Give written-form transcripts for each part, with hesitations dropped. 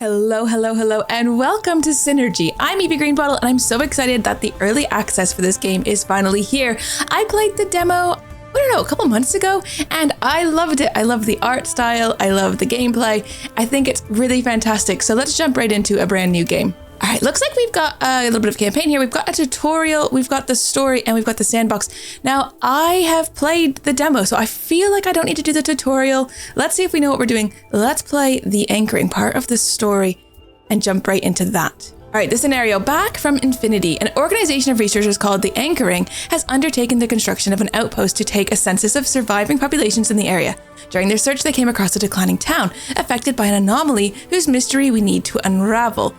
Hello, hello, hello, and welcome to Synergy. I'm Evie Greenbottle, and I'm so excited that the early access for this game is finally here. I played the demo, a couple months ago, and I loved it. I love the art style, I love the gameplay. I think it's really fantastic. So let's jump right into a brand new game. All right, looks like we've got a little bit of campaign here. We've got a tutorial, we've got the story, and we've got the sandbox. Now, I have played the demo, so I feel like I don't need to do the tutorial. Let's see if we know what we're doing. Let's play the anchoring part of the story and jump right into that. All right, the scenario. Back from Infinity, an organization of researchers called the Anchoring has undertaken the construction of an outpost to take a census of surviving populations in the area. During their search, they came across a declining town affected by an anomaly whose mystery we need to unravel.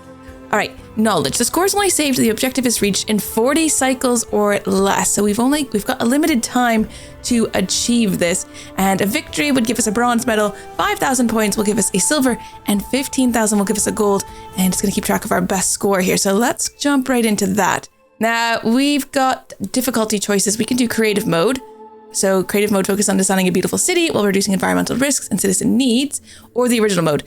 All right, knowledge. The score is only saved. The objective is reached in 40 cycles or less. So we've got a limited time to achieve this. And a victory would give us a bronze medal. 5,000 points will give us a silver, and 15,000 will give us a gold. And it's going to keep track of our best score here. So let's jump right into that. Now we've got difficulty choices. We can do creative mode. So creative mode focuses on designing a beautiful city while reducing environmental risks and citizen needs, or the original mode.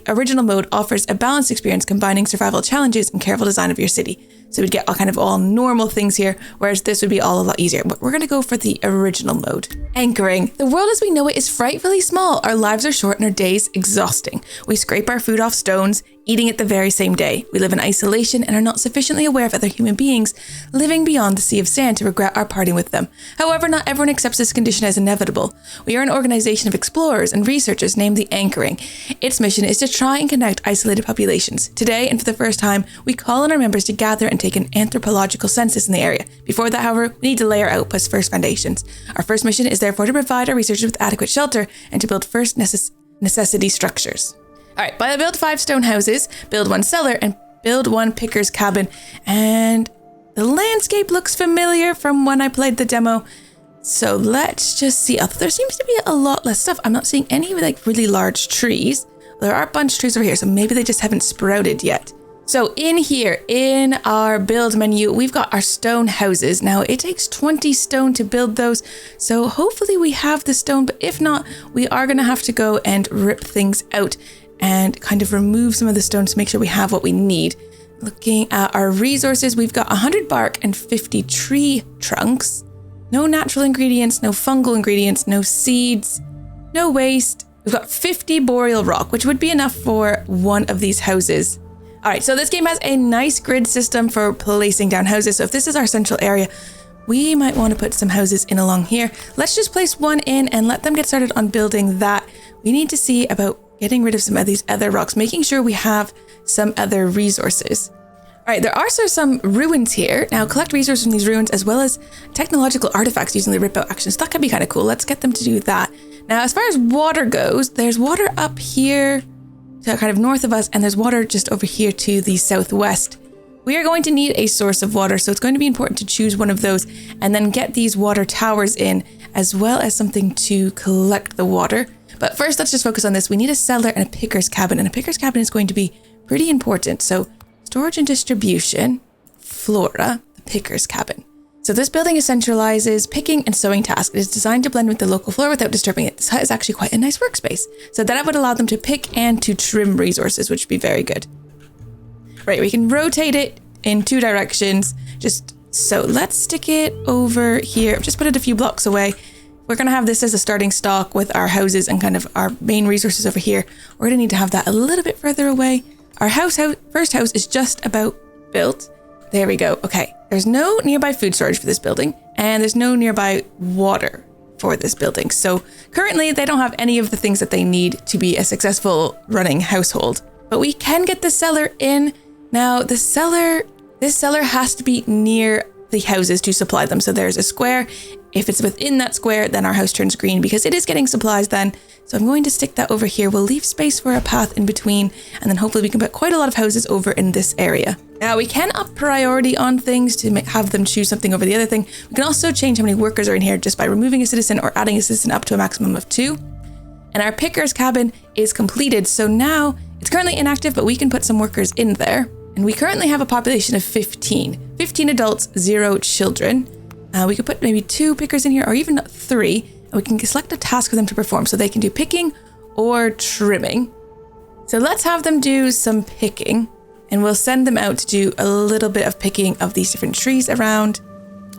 Original mode offers a balanced experience combining survival challenges and careful design of your city. So we'd get all normal things here, whereas this would be all a lot easier. But we're going to go for the original mode. Anchoring. The world as we know it is frightfully small. Our lives are short and our days exhausting. We scrape our food off stones, eating it the very same day. We live in isolation and are not sufficiently aware of other human beings living beyond the sea of sand to regret our parting with them. However, not everyone accepts this condition as inevitable. We are an organization of explorers and researchers named the Anchoring. Its mission is to try and connect isolated populations. Today, and for the first time, we call on our members to gather and take an anthropological census in the area. Before that, however, we need to lay our outpost's first foundations. Our first mission is therefore to provide our researchers with adequate shelter and to build first necessity structures. All right, build 5 stone houses, build 1 cellar, and build 1 picker's cabin. And the landscape looks familiar from when I played the demo. So let's just see. Although there seems to be a lot less stuff. I'm not seeing any really large trees. There are a bunch of trees over here, so maybe they just haven't sprouted yet. So in here, in our build menu, we've got our stone houses. Now it takes 20 stone to build those. So hopefully we have the stone, but if not, we are gonna have to go and rip things out and kind of remove some of the stones to make sure we have what we need. Looking at our resources, we've got 100 bark and 50 tree trunks. No natural ingredients, no fungal ingredients, no seeds, no waste. We've got 50 boreal rock, which would be enough for one of these houses. All right, so this game has a nice grid system for placing down houses. So if this is our central area, we might want to put some houses in along here. Let's just place one in and let them get started on building that. We need to see about getting rid of some of these other rocks, making sure we have some other resources. All right, there are some ruins here. Now collect resources from these ruins as well as technological artifacts using the rip out actions. That could be kind of cool. Let's get them to do that. Now, as far as water goes, there's water up here to kind of north of us, and there's water just over here to the southwest. We are going to need a source of water, so it's going to be important to choose one of those and then get these water towers in, as well as something to collect the water. But first, let's just focus on this. We need a cellar and a picker's cabin, and a picker's cabin is going to be pretty important. So storage and distribution, flora, the picker's cabin. So this building centralizes picking and sowing tasks. It is designed to blend with the local flora without disturbing it. This hut is actually quite a nice workspace. So that would allow them to pick and to trim resources, which would be very good. Right, we can rotate it in 2 directions. So let's stick it over here. I've just put it a few blocks away. We're going to have this as a starting stock with our houses and kind of our main resources over here. We're going to need to have that a little bit further away. Our first house is just about built. There we go. Okay. There's no nearby food storage for this building, and there's no nearby water for this building. So currently they don't have any of the things that they need to be a successful running household. But we can get the cellar in. Now this cellar has to be near the houses to supply them. So there's a square. If it's within that square, then our house turns green because it is getting supplies then. So I'm going to stick that over here. We'll leave space for a path in between, and then hopefully we can put quite a lot of houses over in this area. Now we can up priority on things to have them choose something over the other thing. We can also change how many workers are in here just by removing a citizen or adding a citizen up to a maximum of 2. And our picker's cabin is completed. So now it's currently inactive, but we can put some workers in there. And we currently have a population of 15 adults, 0 children. We could put maybe 2 pickers in here, or even 3, and we can select a task for them to perform. So they can do picking or trimming. So let's have them do some picking, and we'll send them out to do a little bit of picking of these different trees around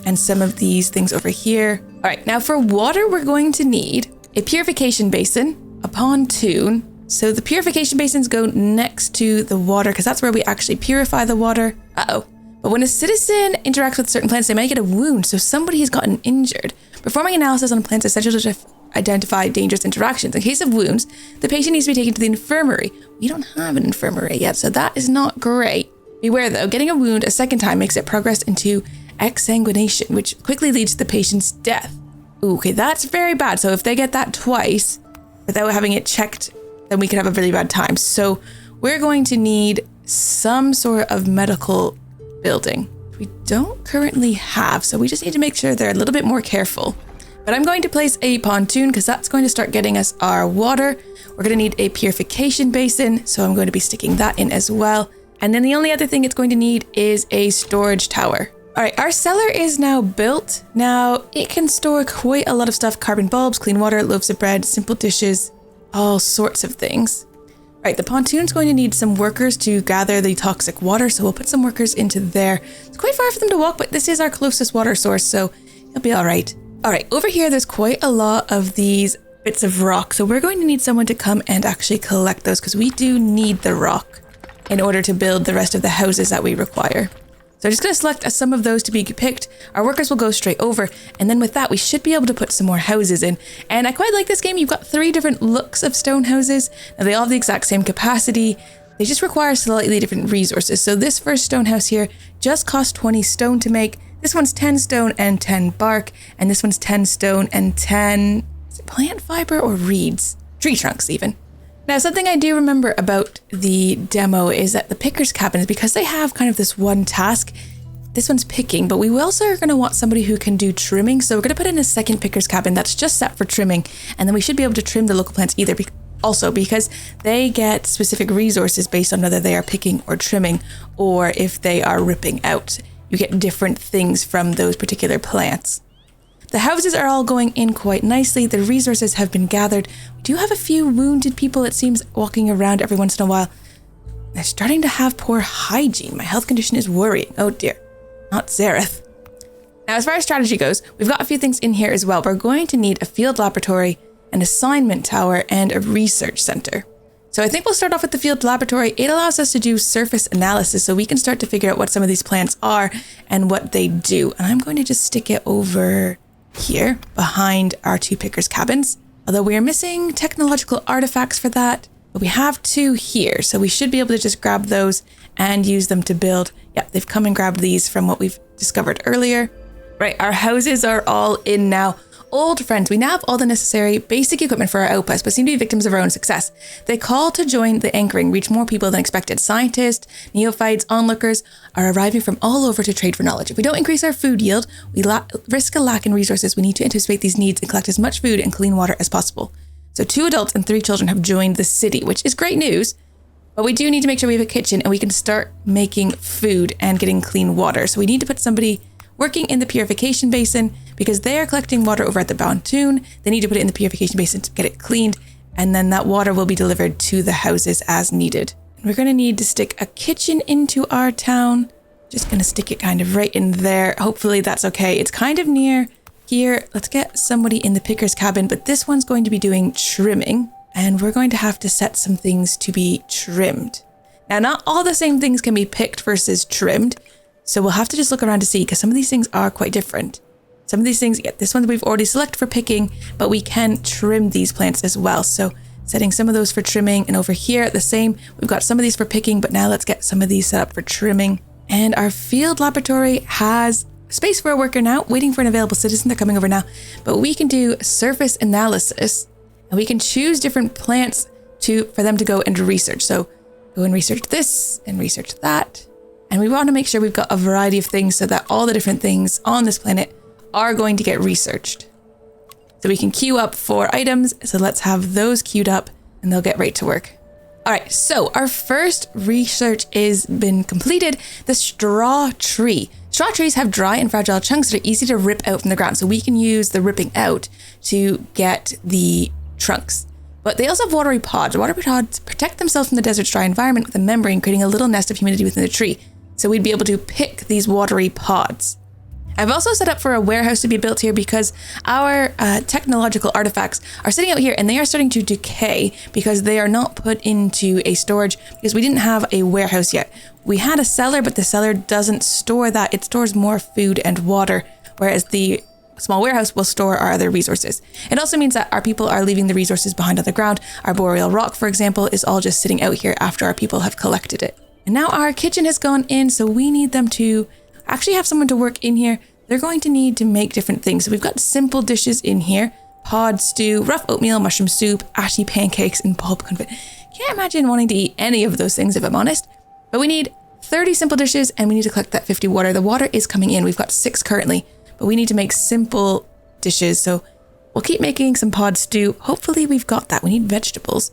and some of these things over here. All right, now for water, we're going to need a purification basin, a pontoon. So the purification basins go next to the water because that's where we actually purify the water. Uh-oh. But when a citizen interacts with certain plants, they might get a wound, so somebody has gotten injured. Performing analysis on a plant's essential to identify dangerous interactions. In case of wounds, the patient needs to be taken to the infirmary. We don't have an infirmary yet, so that is not great. Beware though, getting a wound a second time makes it progress into exsanguination, which quickly leads to the patient's death. Ooh, okay, that's very bad. So if they get that twice without having it checked, then we could have a really bad time. So we're going to need some sort of medical building. We don't currently have, so we just need to make sure they're a little bit more careful. But I'm going to place a pontoon because that's going to start getting us our water. We're going to need a purification basin, so I'm going to be sticking that in as well. And then the only other thing it's going to need is a storage tower. All right, our cellar is now built. Now it can store quite a lot of stuff: carbon bulbs, clean water, loaves of bread, simple dishes, all sorts of things. All right, the pontoon's going to need some workers to gather the toxic water, so we'll put some workers into there. It's quite far for them to walk, but this is our closest water source, so it'll be all right. All right, over here, there's quite a lot of these bits of rock, so we're going to need someone to come and actually collect those because we do need the rock in order to build the rest of the houses that we require. So I'm just going to select some of those to be picked. Our workers will go straight over. And then with that, we should be able to put some more houses in. And I quite like this game. You've got 3 different looks of stone houses. Now they all have the exact same capacity. They just require slightly different resources. So this first stone house here just costs 20 stone to make. This one's 10 stone and 10 bark. And this one's 10 stone and 10 is it plant fiber or reeds? Tree trunks even. Now, something I do remember about the demo is that the picker's cabins, because they have kind of this one task, this one's picking, but we also are going to want somebody who can do trimming. So we're going to put in a second picker's cabin that's just set for trimming. And then we should be able to trim the local plants also because they get specific resources based on whether they are picking or trimming, or if they are ripping out. You get different things from those particular plants. The houses are all going in quite nicely. The resources have been gathered. We do have a few wounded people, it seems, walking around every once in a while. They're starting to have poor hygiene. My health condition is worrying. Oh dear, not Zareth. Now, as far as strategy goes, we've got a few things in here as well. We're going to need a field laboratory, an assignment tower, and a research center. So I think we'll start off with the field laboratory. It allows us to do surface analysis so we can start to figure out what some of these plants are and what they do. And I'm going to just stick it over here behind our 2 pickers' cabins, although we are missing technological artifacts for that, but we have 2 here, so we should be able to just grab those and use them to build. Yep, they've come and grabbed these from what we've discovered earlier. Right, our houses are all in now. Old friends, we now have all the necessary basic equipment for our outpost, but seem to be victims of our own success. They call to join the anchoring, reach more people than expected. Scientists, neophytes, onlookers are arriving from all over to trade for knowledge. If we don't increase our food yield, we risk a lack in resources. We need to anticipate these needs and collect as much food and clean water as possible. So 2 adults and 3 children have joined the city, which is great news, but we do need to make sure we have a kitchen and we can start making food and getting clean water. So we need to put somebody working in the purification basin because they are collecting water over at the pontoon. They need to put it in the purification basin to get it cleaned, and then that water will be delivered to the houses as needed. And we're going to need to stick a kitchen into our town. Just going to stick it kind of right in there. Hopefully that's okay. It's kind of near here. Let's get somebody in the picker's cabin, but this one's going to be doing trimming, and we're going to have to set some things to be trimmed. Now, not all the same things can be picked versus trimmed. So we'll have to just look around to see, because some of these things are quite different. Some of these things, yeah, this one we've already selected for picking, but we can trim these plants as well. So setting some of those for trimming, and over here the same, we've got some of these for picking, but now let's get some of these set up for trimming. And our field laboratory has space for a worker now, waiting for an available citizen. They're coming over now, but we can do surface analysis, and we can choose different plants for them to go and research. So go and research this and research that. And we want to make sure we've got a variety of things so that all the different things on this planet are going to get researched. So we can queue up for items. So let's have those queued up and they'll get right to work. All right, so our first research is been completed. The straw tree. Straw trees have dry and fragile chunks that are easy to rip out from the ground. So we can use the ripping out to get the trunks. But they also have watery pods. Watery pods protect themselves from the desert's dry environment with a membrane, creating a little nest of humidity within the tree. So we'd be able to pick these watery pods. I've also set up for a warehouse to be built here because our technological artifacts are sitting out here and they are starting to decay because they are not put into a storage because we didn't have a warehouse yet. We had a cellar, but the cellar doesn't store that. It stores more food and water, whereas the small warehouse will store our other resources. It also means that our people are leaving the resources behind on the ground. Our boreal rock, for example, is all just sitting out here after our people have collected it. And now our kitchen has gone in, so we need them to actually have someone to work in here. They're going to need to make different things. So we've got simple dishes in here: pod stew, rough oatmeal, mushroom soup, ashy pancakes, and bulb confit. Can't imagine wanting to eat any of those things if I'm honest. But we need 30 simple dishes and we need to collect that 50 water. The water is coming in. We've got 6 currently. But we need to make simple dishes, so we'll keep making some pod stew. Hopefully we've got that. We need vegetables.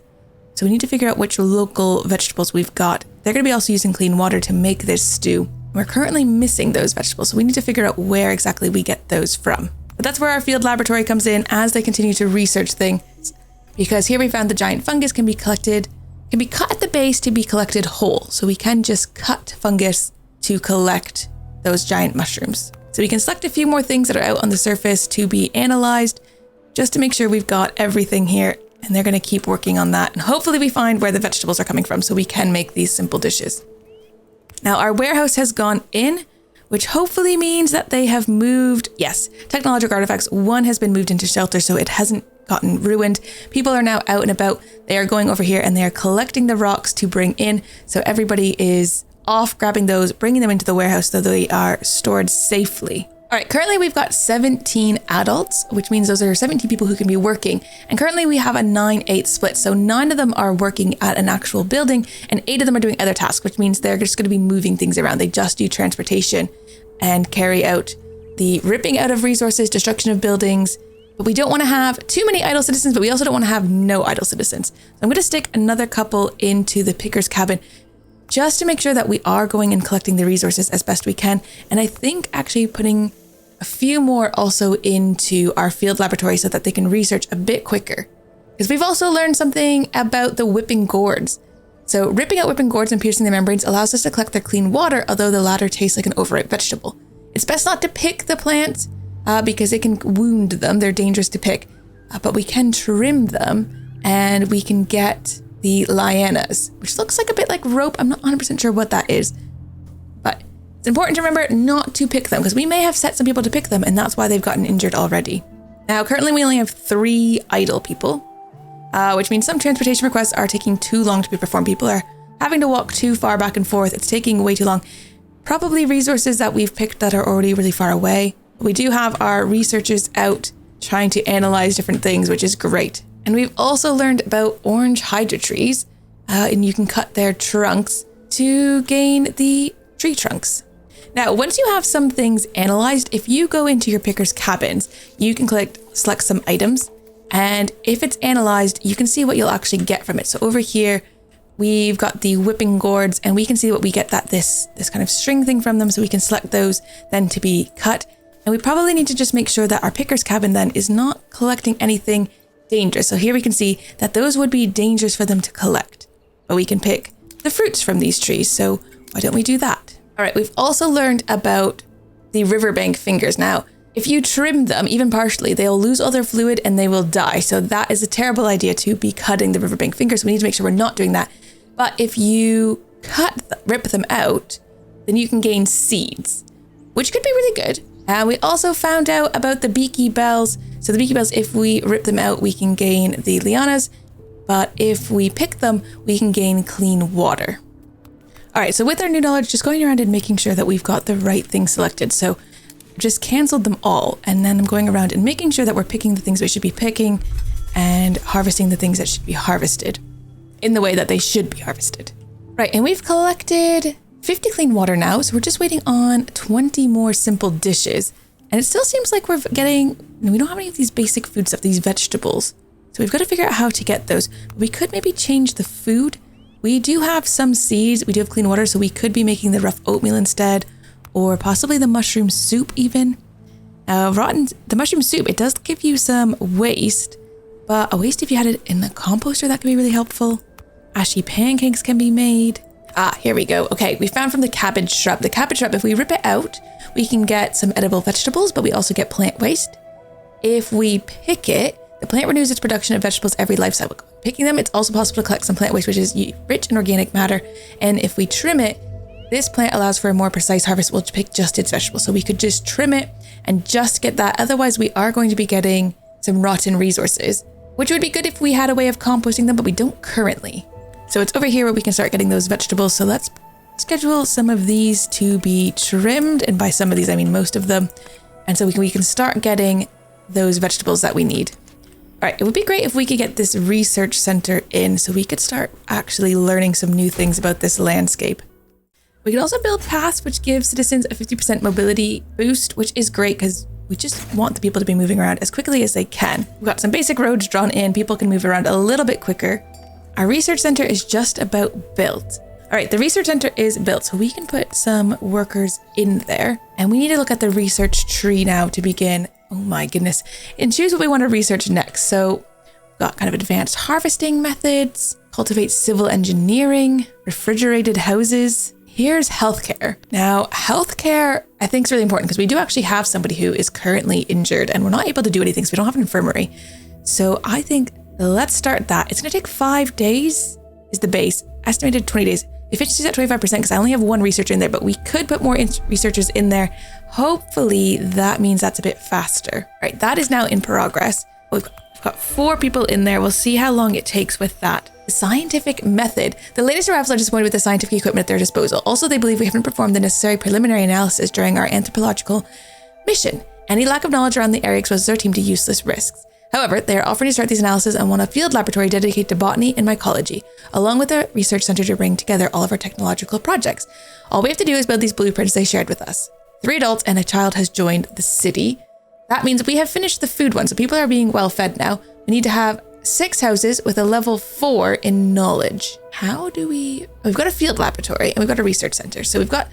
So we need to figure out which local vegetables we've got. They're going to be also using clean water to make this stew. We're currently missing those vegetables, so we need to figure out where exactly we get those from. But that's where our field laboratory comes in as they continue to research things. Because here we found the giant fungus can be cut at the base to be collected whole. So we can just cut fungus to collect those giant mushrooms. So we can select a few more things that are out on the surface to be analyzed just to make sure we've got everything here. And they're going to keep working on that. And hopefully we find where the vegetables are coming from so we can make these simple dishes. Now our warehouse has gone in, which hopefully means that they have moved. Yes, technological artifacts. One has been moved into shelter, so it hasn't gotten ruined. People are now out and about. They are going over here and they are collecting the rocks to bring in. So everybody is off grabbing those, bringing them into the warehouse so they are stored safely. All right, currently we've got 17 adults, which means those are 17 people who can be working. And currently we have a 9-8 split. So 9 of them are working at an actual building and 8 of them are doing other tasks, which means they're just going to be moving things around. They just do transportation and carry out the ripping out of resources, destruction of buildings. But we don't want to have too many idle citizens, but we also don't want to have no idle citizens. So I'm going to stick another couple into the picker's cabin just to make sure that we are going and collecting the resources as best we can. And I think actually putting a few more also into our field laboratory so that they can research a bit quicker. Because we've also learned something about the whipping gourds. So ripping out whipping gourds and piercing the membranes allows us to collect their clean water, although the latter tastes like an overripe vegetable. It's best not to pick the plants because it can wound them. They're dangerous to pick, but we can trim them and we can get the lianas, which looks like a bit like rope. I'm not 100% sure what that is, but it's important to remember not to pick them because we may have set some people to pick them and that's why they've gotten injured already. Now, currently we only have 3 idle people, which means some transportation requests are taking too long to be performed. People are having to walk too far back and forth. It's taking way too long. Probably resources that we've picked that are already really far away. We do have our researchers out trying to analyze different things, which is great. And we've also learned about orange hydra trees, and you can cut their trunks to gain the tree trunks. Now, once you have some things analyzed, if you go into your picker's cabins, you can select some items. And if it's analyzed, you can see what you'll actually get from it. So over here, we've got the whipping gourds and we can see what we get, that this kind of string thing from them. So we can select those then to be cut. And we probably need to just make sure that our picker's cabin then is not collecting anything dangerous. So here we can see that those would be dangerous for them to collect, but we can pick the fruits from these trees. So why don't we do that? All right, we've also learned about the riverbank fingers. Now, if you trim them, even partially, they'll lose all their fluid and they will die. So that is a terrible idea to be cutting the riverbank fingers. We need to make sure we're not doing that. But if you rip them out, then you can gain seeds, which could be really good. And we also found out about the beaky bells. So the beaky bells, if we rip them out, we can gain the lianas. But if we pick them, we can gain clean water. All right, so with our new knowledge, just going around and making sure that we've got the right things selected. So just canceled them all. And then I'm going around and making sure that we're picking the things we should be picking and harvesting the things that should be harvested in the way that they should be harvested. Right, and we've collected 50 clean water now. So we're just waiting on 20 more simple dishes. And it still seems like we don't have any of these basic food stuff, these vegetables. So we've got to figure out how to get those. We could maybe change the food. We do have some seeds. We do have clean water. So we could be making the rough oatmeal instead, or possibly the mushroom soup even. The mushroom soup, it does give you some waste, But a waste if you had it in the composter, that could be really helpful. Ashy pancakes can be made. Here we go. Okay, we found from the cabbage shrub. The cabbage shrub, if we rip it out, we can get some edible vegetables, but we also get plant waste. If we pick it, the plant renews its production of vegetables every life cycle. Picking them, it's also possible to collect some plant waste, which is rich in organic matter. And if we trim it, this plant allows for a more precise harvest. We'll pick just its vegetables. So we could just trim it and just get that. Otherwise, we are going to be getting some rotten resources, which would be good if we had a way of composting them, but we don't currently. So it's over here where we can start getting those vegetables. So let's schedule some of these to be trimmed. And by some of these, I mean most of them. And so we can start getting those vegetables that we need. All right, it would be great if we could get this research center in so we could start actually learning some new things about this landscape. We can also build paths, which gives citizens a 50% mobility boost, which is great because we just want the people to be moving around as quickly as they can. We've got some basic roads drawn in. People can move around a little bit quicker. Our research center is just about built. All right, the research center is built, so we can put some workers in there. And we need to look at the research tree now to begin. Oh my goodness. And choose what we want to research next. So we've got kind of advanced harvesting methods, cultivate civil engineering, refrigerated houses. Here's healthcare. Now, healthcare, I think is really important because we do actually have somebody who is currently injured and we're not able to do anything, so we don't have an infirmary. So I think let's start that. It's going to take 5 days is the base, estimated 20 days. Efficiency is at 25% because I only have one researcher in there, but we could put more researchers in there. Hopefully that means that's a bit faster. All right, that is now in progress. We've got 4 people in there. We'll see how long it takes with that. The scientific method. The latest arrivals are disappointed with the scientific equipment at their disposal. Also, they believe we haven't performed the necessary preliminary analysis during our anthropological mission. Any lack of knowledge around the area exposes our team to useless risks. However, they are offering to start these analyses and want a field laboratory dedicated to botany and mycology, along with a research center to bring together all of our technological projects. All we have to do is build these blueprints they shared with us. 3 adults and a child has joined the city. That means we have finished the food one, so people are being well fed now. We need to have 6 houses with a level 4 in knowledge. How do we've got a field laboratory and we've got a research center. So we've got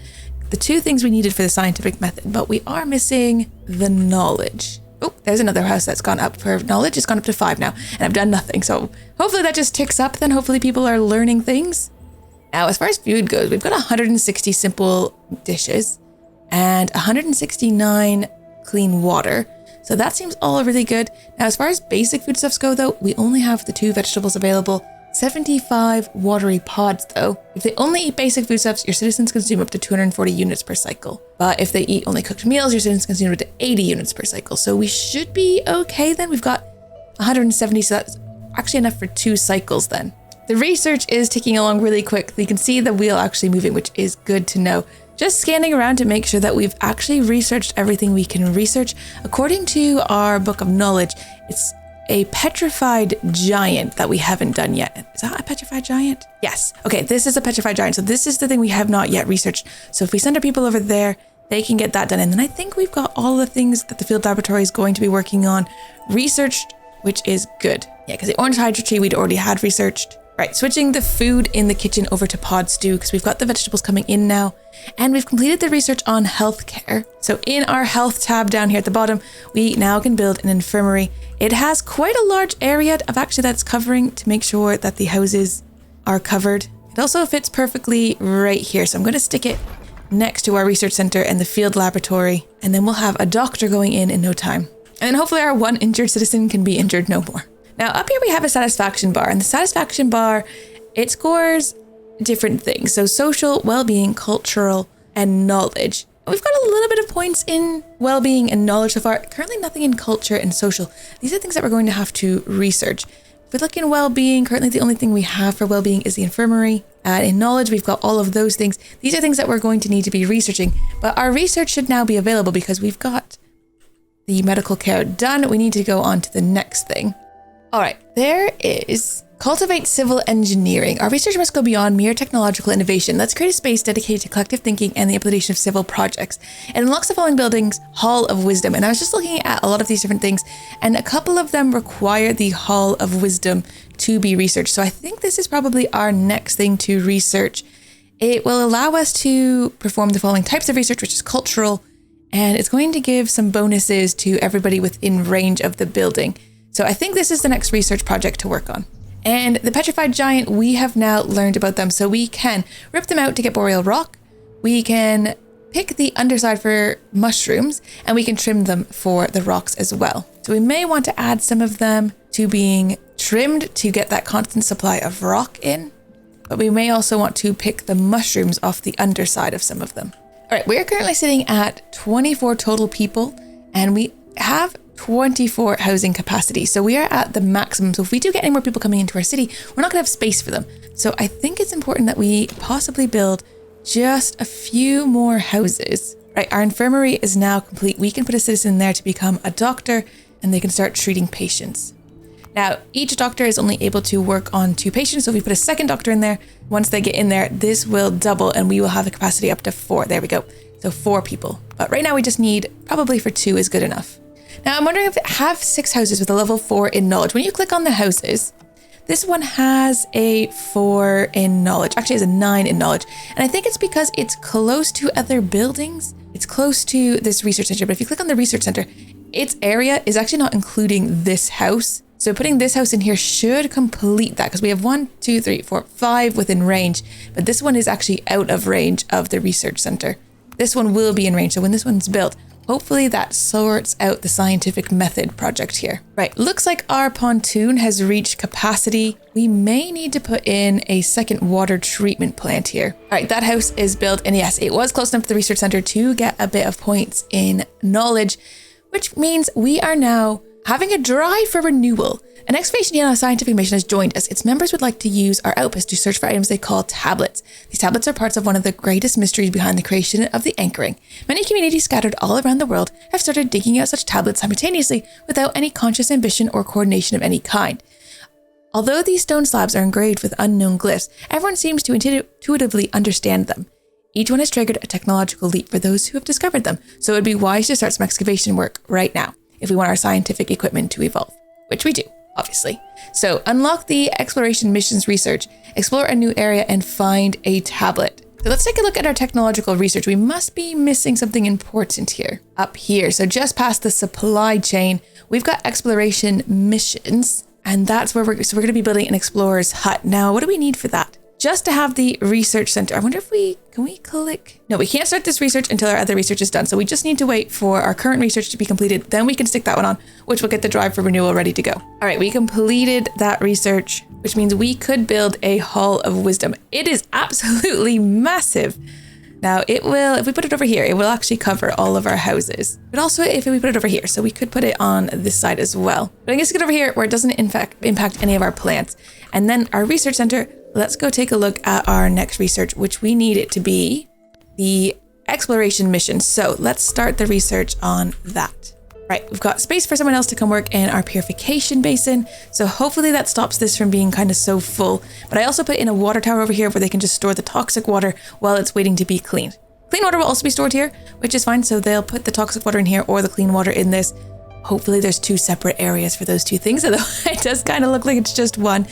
the 2 things we needed for the scientific method, but we are missing the knowledge. Oh, there's another house that's gone up for knowledge. It's gone up to 5 now, and I've done nothing. So hopefully that just ticks up. Then hopefully people are learning things. Now, as far as food goes, we've got 160 simple dishes and 169 clean water. So that seems all really good. Now, as far as basic foodstuffs go, though, we only have the 2 vegetables available. 75 watery pods, though. If they only eat basic foodstuffs, your citizens consume up to 240 units per cycle. But if they eat only cooked meals, your citizens consume up to 80 units per cycle. So we should be okay then. We've got 170, so that's actually enough for 2 cycles then. The research is ticking along really quick. You can see the wheel actually moving, which is good to know. Just scanning around to make sure that we've actually researched everything we can research. According to our book of knowledge, it's a petrified giant that we haven't done yet. Is that a petrified giant? Yes. Okay, this is a petrified giant. So this is the thing we have not yet researched. So if we send our people over there, they can get that done. And then I think we've got all the things that the field laboratory is going to be working on researched, which is good. Yeah, because the orange hydro tree we'd already had researched. Right, switching the food in the kitchen over to pod stew because we've got the vegetables coming in now. And we've completed the research on healthcare. So in our health tab down here at the bottom, we now can build an infirmary. It has quite a large area of actually that's covering to make sure that the houses are covered. It also fits perfectly right here. So I'm going to stick it next to our research center and the field laboratory. And then we'll have a doctor going in no time. And then hopefully our 1 injured citizen can be injured no more. Now up here we have a satisfaction bar, and the satisfaction bar, it scores different things. So social, well-being, cultural, and knowledge. We've got a little bit of points in well-being and knowledge so far. Currently nothing in culture and social. These are things that we're going to have to research. If we look in well-being, currently the only thing we have for well-being is the infirmary. In knowledge, we've got all of those things. These are things that we're going to need to be researching, but our research should now be available because we've got the medical care done. We need to go on to the next thing. All right, there is cultivate civil engineering. Our research must go beyond mere technological innovation. Let's create a space dedicated to collective thinking and the implementation of civil projects. It unlocks the following buildings: Hall of Wisdom. And I was just looking at a lot of these different things, and a couple of them require the Hall of Wisdom to be researched. So I think this is probably our next thing to research. It will allow us to perform the following types of research, which is cultural, and it's going to give some bonuses to everybody within range of the building. So I think this is the next research project to work on. And the petrified giant, we have now learned about them. So we can rip them out to get boreal rock. We can pick the underside for mushrooms, and we can trim them for the rocks as well. So we may want to add some of them to being trimmed to get that constant supply of rock in. But we may also want to pick the mushrooms off the underside of some of them. All right, we're currently sitting at 24 total people, and we have 24 housing capacity. So we are at the maximum. So if we do get any more people coming into our city, we're not gonna have space for them. So I think it's important that we possibly build just a few more houses. Right, our infirmary is now complete. We can put a citizen in there to become a doctor, and they can start treating patients. Now, each doctor is only able to work on 2 patients. So if we put a second doctor in there, once they get in there, this will double and we will have a capacity up to 4. There we go. So 4 people. But right now we just need, probably for 2 is good enough. Now, I'm wondering if it have 6 houses with a level 4 in knowledge. When you click on the houses, this one has a 4 in knowledge. Actually, it has a 9 in knowledge. And I think it's because it's close to other buildings. It's close to this research center. But if you click on the research center, its area is actually not including this house. So putting this house in here should complete that, because we have 1, 2, 3, 4, 5 within range. But this one is actually out of range of the research center. This one will be in range. So when this one's built, hopefully that sorts out the scientific method project here. Right, looks like our pontoon has reached capacity. We may need to put in a second water treatment plant here. All right, that house is built, and yes, it was close enough to the research center to get a bit of points in knowledge, which means we are now having a drive for renewal. An excavation unit on a scientific mission has joined us. Its members would like to use our outpost to search for items they call tablets. These tablets are parts of one of the greatest mysteries behind the creation of the anchoring. Many communities scattered all around the world have started digging out such tablets simultaneously without any conscious ambition or coordination of any kind. Although these stone slabs are engraved with unknown glyphs, everyone seems to intuitively understand them. Each one has triggered a technological leap for those who have discovered them, so it would be wise to start some excavation work right now if we want our scientific equipment to evolve, which we do, obviously. So unlock the exploration missions research, explore a new area, and find a tablet. So let's take a look at our technological research. We must be missing something important here. Up here, so just past the supply chain, we've got exploration missions, and that's where we're going to be building an explorer's hut. Now, what do we need for that? Just to have the research center. I wonder if can we click? No, we can't start this research until our other research is done. So we just need to wait for our current research to be completed. Then we can stick that one on, which will get the drive for renewal ready to go. All right, we completed that research, which means we could build a Hall of Wisdom. It is absolutely massive. Now it will, if we put it over here, it will actually cover all of our houses. But also if we put it over here, so we could put it on this side as well. But I guess get over here where it doesn't in fact impact any of our plants. And then our research center, let's go take a look at our next research, which we need it to be the exploration mission. So let's start the research on that. Right, we've got space for someone else to come work in our purification basin. So hopefully that stops this from being kind of so full. But I also put in a water tower over here where they can just store the toxic water while it's waiting to be cleaned. Clean water will also be stored here, which is fine. So they'll put the toxic water in here or the clean water in this. Hopefully there's 2 separate areas for those 2 things. Although it does kind of look like it's just one.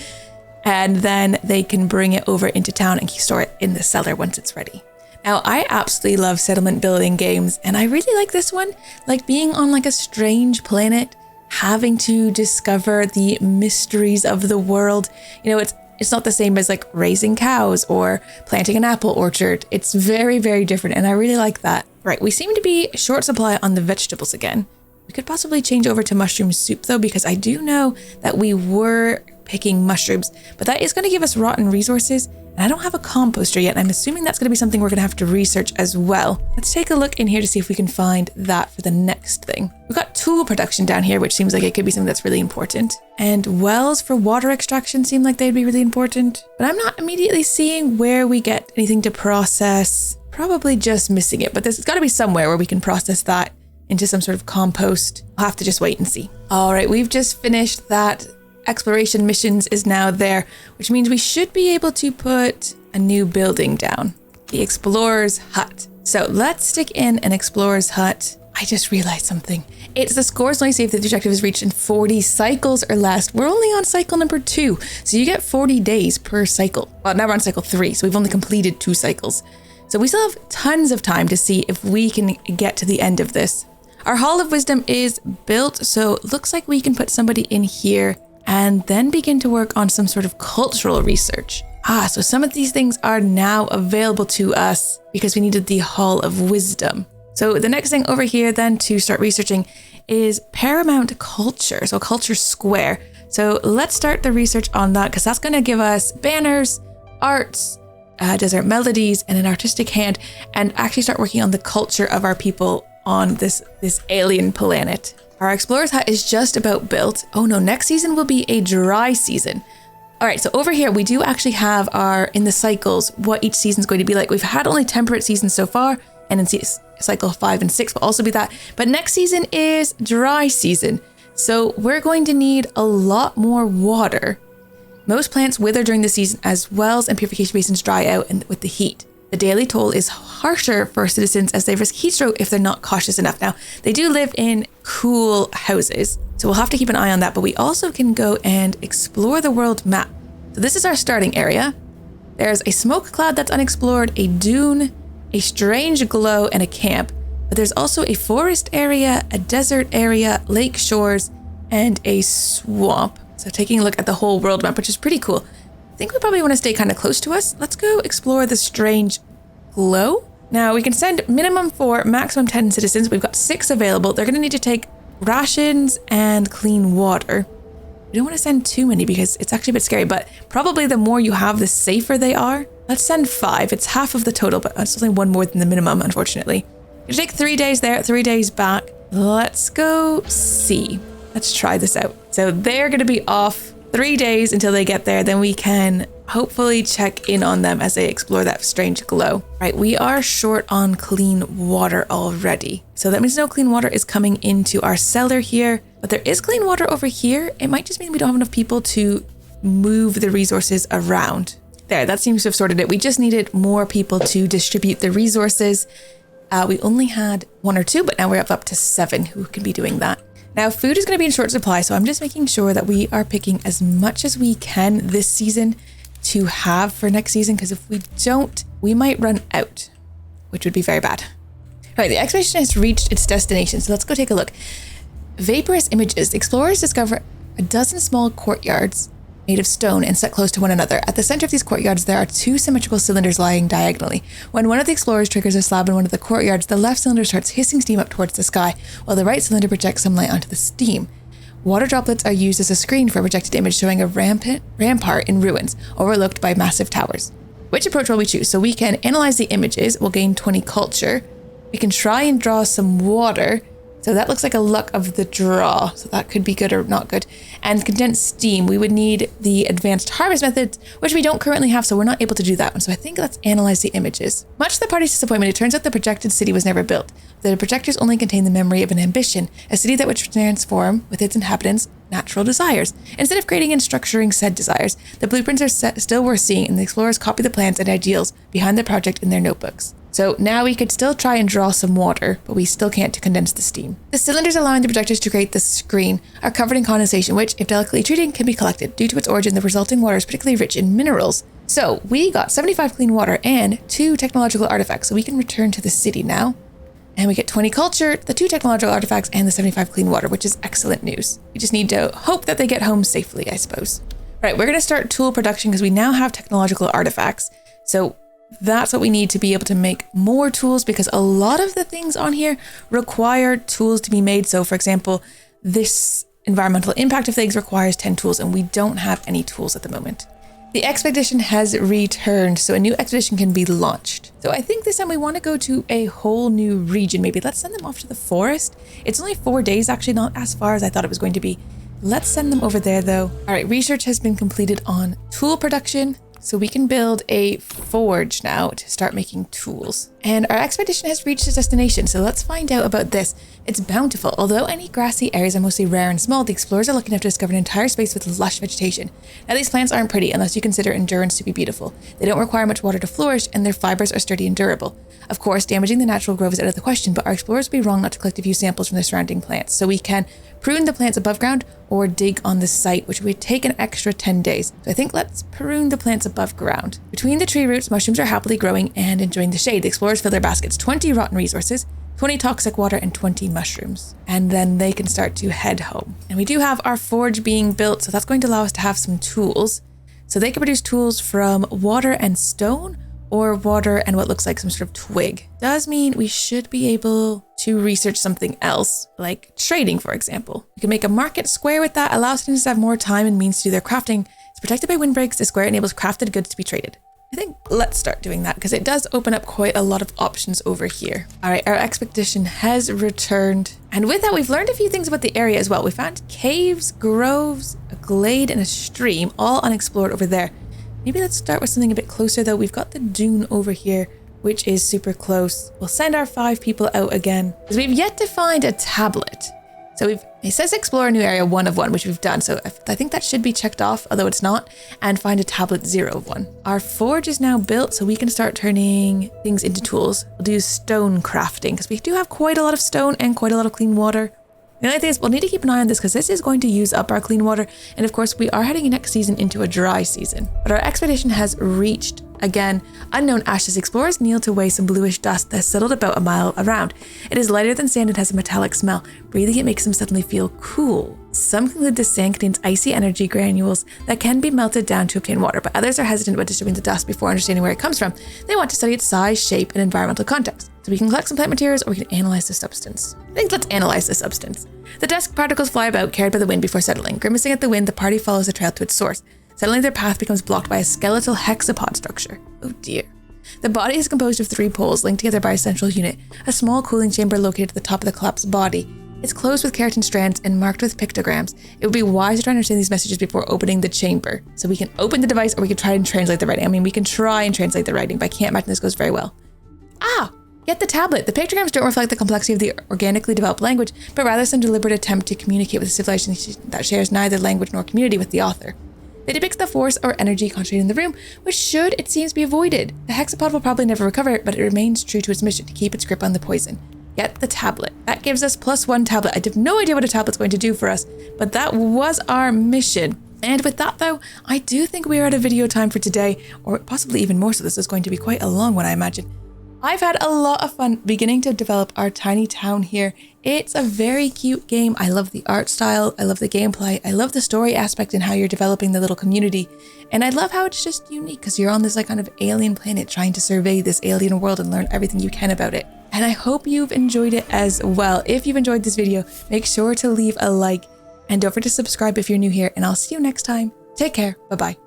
And then they can bring it over into town and store it in the cellar once it's ready. Now, I absolutely love settlement building games, and I really like this one. Like being on like a strange planet, having to discover the mysteries of the world. You know, it's not the same as like raising cows or planting an apple orchard. It's very, very different, and I really like that. Right, we seem to be short supply on the vegetables again. We could possibly change over to mushroom soup though, because I do know that we were picking mushrooms, but that is going to give us rotten resources. And I don't have a composter yet, and I'm assuming that's going to be something we're going to have to research as well. Let's take a look in here to see if we can find that for the next thing. We've got tool production down here, which seems like it could be something that's really important. And wells for water extraction seem like they'd be really important. But I'm not immediately seeing where we get anything to process. Probably just missing it, but there's got to be somewhere where we can process that into some sort of compost. I'll have to just wait and see. All right, we've just finished that. Exploration missions is now there, which means we should be able to put a new building down, the explorer's hut. So let's stick in an explorer's hut. I just realized something. It's the scores only save that the objective is reached in 40 cycles or less. We're only on cycle number 2, so you get 40 days per cycle. Well, now we're on cycle 3, so we've only completed 2 cycles. So we still have tons of time to see if we can get to the end of this. Our Hall of Wisdom is built, so it looks like we can put somebody in here and then begin to work on some sort of cultural research. So some of these things are now available to us because we needed the Hall of Wisdom. So the next thing over here then to start researching is Paramount Culture, so Culture Square. So let's start the research on that because that's going to give us banners, arts, desert melodies, and an artistic hand, and actually start working on the culture of our people on this alien planet. Our explorer's hut is just about built. Oh no, next season will be a dry season. All right, so over here we do actually have in the cycles what each season's going to be like. We've had only temperate seasons so far, and in cycle 5 and 6 will also be that. But next season is dry season. So we're going to need a lot more water. Most plants wither during the season as wells and purification basins dry out with the heat. The daily toll is harsher for citizens as they risk heat stroke if they're not cautious enough. Now, they do live in cool houses, so we'll have to keep an eye on that, but we also can go and explore the world map. So this is our starting area. There's a smoke cloud that's unexplored, a dune, a strange glow, and a camp. But there's also a forest area, a desert area, lake shores, and a swamp. So taking a look at the whole world map, which is pretty cool. I think we probably want to stay kind of close to us. Let's go explore the strange glow. Now we can send minimum 4, maximum 10 citizens. We've got 6 available. They're going to need to take rations and clean water. We don't want to send too many because it's actually a bit scary, but probably the more you have, the safer they are. Let's send 5. It's half of the total, but it's only 1 more than the minimum, unfortunately. It'll take 3 days there, 3 days back. Let's go see. Let's try this out. So they're going to be off 3 days until they get there. Then we can hopefully check in on them as they explore that strange glow. Right, we are short on clean water already. So that means no clean water is coming into our cellar here, but there is clean water over here. It might just mean we don't have enough people to move the resources around. There, that seems to have sorted it. We just needed more people to distribute the resources. We only had 1 or 2, but now we're up to 7 who can be doing that. Now, food is going to be in short supply, so I'm just making sure that we are picking as much as we can this season to have for next season, because if we don't, we might run out, which would be very bad. All right, the expedition has reached its destination, so let's go take a look. Vaporous images. The explorers discover a dozen small courtyards made of stone and set close to one another. At the center of these courtyards, there are 2 symmetrical cylinders lying diagonally. When one of the explorers triggers a slab in one of the courtyards, the left cylinder starts hissing steam up towards the sky, while the right cylinder projects some light onto the steam. Water droplets are used as a screen for a projected image showing a rampart in ruins, overlooked by massive towers. Which approach will we choose? So we can analyze the images. We'll gain 20 culture. We can try and draw some water. So that looks like a luck of the draw. So that could be good or not good. And condensed steam, we would need the advanced harvest methods, which we don't currently have, so we're not able to do that one. So I think let's analyze the images. Much to the party's disappointment, it turns out the projected city was never built. The projectors only contain the memory of an ambition, a city that would transform with its inhabitants' natural desires. Instead of creating and structuring said desires, the blueprints are still worth seeing, and the explorers copy the plans and ideals behind the project in their notebooks. So now we could still try and draw some water, but we still can't to condense the steam. The cylinders allowing the projectors to create the screen are covered in condensation, which, if delicately treated, can be collected. Due to its origin, the resulting water is particularly rich in minerals. So we got 75 clean water and 2 technological artifacts, so we can return to the city now. And we get 20 culture, the 2 technological artifacts, and the 75 clean water, which is excellent news. We just need to hope that they get home safely, I suppose. Right, we're going to start tool production because we now have technological artifacts. So that's what we need to be able to make more tools, because a lot of the things on here require tools to be made. So for example, this environmental impact of things requires 10 tools, and we don't have any tools at the moment. The expedition has returned, so a new expedition can be launched. So I think this time we want to go to a whole new region. Maybe let's send them off to the forest. It's only 4 days, actually, not as far as I thought it was going to be. Let's send them over there though. All right, research has been completed on tool production. So we can build a forge now to start making tools. And our expedition has reached its destination, so let's find out about this. It's bountiful. Although any grassy areas are mostly rare and small, the explorers are lucky enough to discover an entire space with lush vegetation. Now these plants aren't pretty unless you consider endurance to be beautiful. They don't require much water to flourish, and their fibers are sturdy and durable. Of course, damaging the natural grove is out of the question, but our explorers would be wrong not to collect a few samples from the surrounding plants. So we can prune the plants above ground or dig on the site, which would take an extra 10 days. So I think let's prune the plants above ground. Between the tree roots, mushrooms are happily growing and enjoying the shade. The explorers fill their baskets, 20 rotten resources, 20 toxic water, and 20 mushrooms. And then they can start to head home. And we do have our forge being built, so that's going to allow us to have some tools. So they can produce tools from water and stone, or water and what looks like some sort of twig. Does mean we should be able to research something else, like trading, for example. We can make a market square with that, allow students to have more time and means to do their crafting. It's protected by windbreaks. The square enables crafted goods to be traded. I think let's start doing that because it does open up quite a lot of options over here. All right, our expedition has returned. And with that, we've learned a few things about the area as well. We found caves, groves, a glade, and a stream, all unexplored over there. Maybe let's start with something a bit closer though. We've got the dune over here, which is super close. We'll send our 5 people out again because we've yet to find a tablet. So it says explore a new area 1 of 1, which we've done. So I think that should be checked off, although it's not, and find a tablet 0 of 1. Our forge is now built, so we can start turning things into tools. We'll do stone crafting because we do have quite a lot of stone and quite a lot of clean water. The only thing is we'll need to keep an eye on this because this is going to use up our clean water. And of course, we are heading next season into a dry season. But our expedition has reached, again, unknown ashes. Explorers kneel to weigh some bluish dust that has settled about a mile around. It is lighter than sand and has a metallic smell. Breathing it makes them suddenly feel cool. Some conclude the sand contains icy energy granules that can be melted down to obtain water, but others are hesitant about disturbing the dust before understanding where it comes from. They want to study its size, shape, and environmental context. So we can collect some plant materials or we can analyze the substance. I think let's analyze the substance. The dust particles fly about, carried by the wind before settling. Grimacing at the wind, the party follows the trail to its source. Suddenly their path becomes blocked by a skeletal hexapod structure. Oh dear. The body is composed of 3 poles linked together by a central unit, a small cooling chamber located at the top of the collapsed body. It's closed with keratin strands and marked with pictograms. It would be wise to try and understand these messages before opening the chamber. So we can open the device or we can try and translate the writing. I mean, we can try and translate the writing, but I can't imagine this goes very well. Get the tablet. The pictograms don't reflect the complexity of the organically developed language, but rather some deliberate attempt to communicate with a civilization that shares neither language nor community with the author. It depicts the force or energy concentrated in the room, which should, it seems, be avoided. The hexapod will probably never recover it, but it remains true to its mission to keep its grip on the poison. Get the tablet. That gives us +1 tablet. I have no idea what a tablet's going to do for us, but that was our mission. And with that though, I do think we are at a video time for today, or possibly even more, so this is going to be quite a long one, I imagine. I've had a lot of fun beginning to develop our tiny town here. It's a very cute game. I love the art style. I love the gameplay. I love the story aspect and how you're developing the little community. And I love how it's just unique because you're on this like kind of alien planet trying to survey this alien world and learn everything you can about it. And I hope you've enjoyed it as well. If you've enjoyed this video, make sure to leave a like and don't forget to subscribe if you're new here, and I'll see you next time. Take care. Bye-bye.